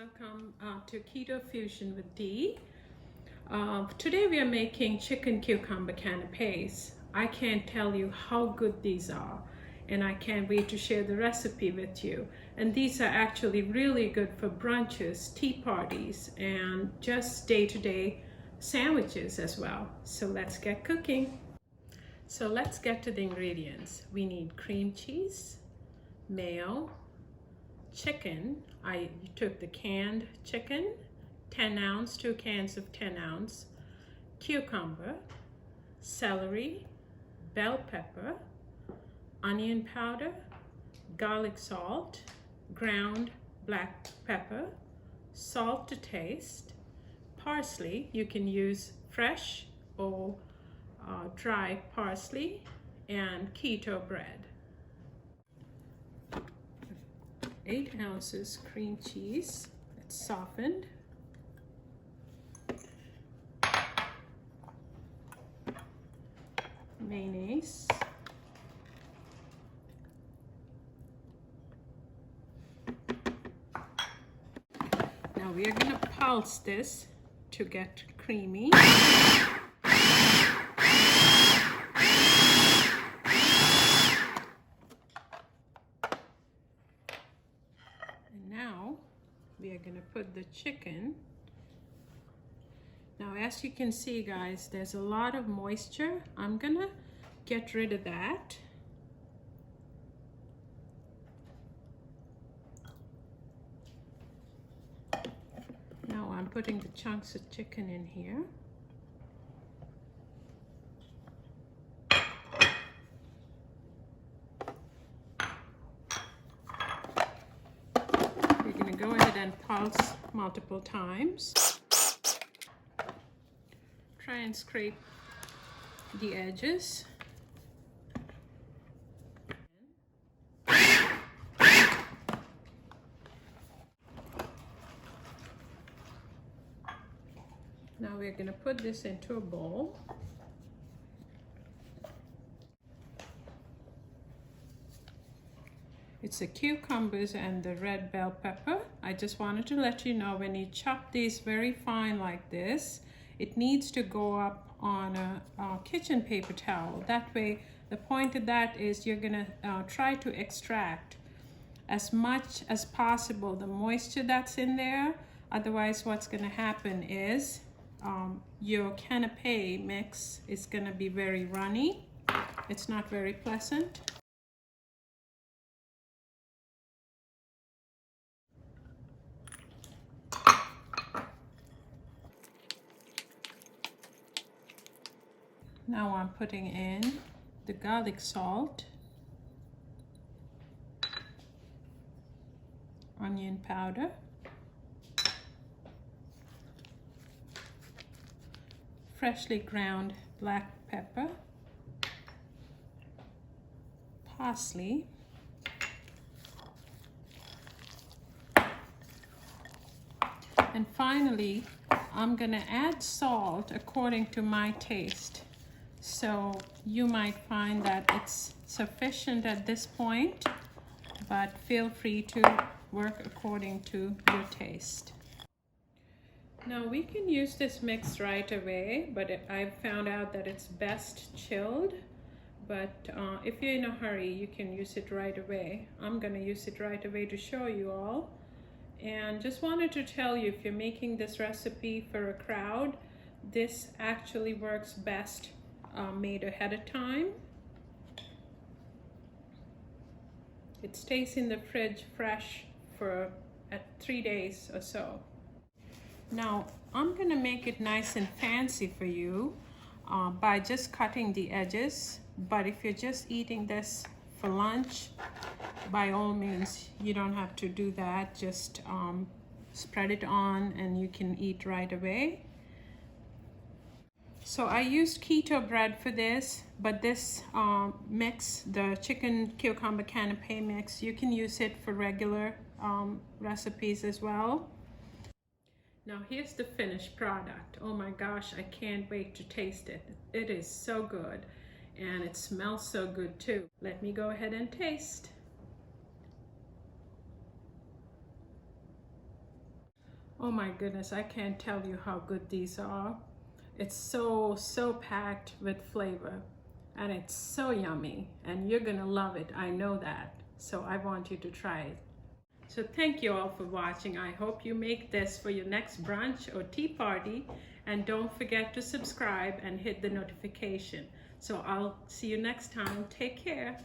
welcome to Keto Fusion with Dee. Today we are making chicken cucumber canapés. I can't tell you how good these are, and I can't wait to share the recipe with you. And these are actually really good for brunches, tea parties, and just day-to-day sandwiches as well. So let's get cooking. So let's get to the ingredients. We need cream cheese, mayo, chicken. I took the canned chicken, 10 ounce, 2 cans of 10 ounce, cucumber, celery, bell pepper, onion powder, garlic salt, ground black pepper, salt to taste, parsley. You can use fresh or dry parsley, and keto bread. 8 ounces cream cheese that's softened, mayonnaise, now we are going to pulse this to get creamy. Now we are going to put the chicken. Now as you can see, guys, there's a lot of moisture. I'm gonna get rid of that. Now I'm putting the chunks of chicken in here. Go ahead and pulse multiple times. Try and scrape the edges. Now we're going to put this into a bowl. It's the cucumbers and the red bell pepper. I just wanted to let you know, when you chop these very fine like this, it needs to go up on a kitchen paper towel. That way, the point of that is you're gonna try to extract as much as possible the moisture that's in there. Otherwise, what's gonna happen is your canapé mix is gonna be very runny. It's not very pleasant. Now I'm putting in the garlic salt, onion powder, freshly ground black pepper, parsley, and finally I'm gonna add salt according to my taste. So you might find that it's sufficient at this point, but feel free to work according to your taste. Now we can use this mix right away, but I've found out that it's best chilled. But if you're in a hurry, you can use it right away. I'm gonna use it right away to show you all. And just wanted to tell you, if you're making this recipe for a crowd, this actually works best made ahead of time. It stays in the fridge fresh for 3 days or so. Now I'm gonna make it nice and fancy for you by just cutting the edges. But if you're just eating this for lunch, by all means, you don't have to do that. Just spread it on and you can eat right away. So I used keto bread for this, but this mix, the chicken cucumber canapé mix, you can use it for regular recipes as well. Now here's the finished product. Oh my gosh, I can't wait to taste it. It is so good, and it smells so good too. Let me go ahead and taste. Oh my goodness, I can't tell you how good these are. It's so packed with flavor, and it's so yummy, and you're gonna love it. I know that. So I want you to try it. So thank you all for watching. I hope you make this for your next brunch or tea party, and don't forget to subscribe and hit the notification. So I'll see you next time. Take care.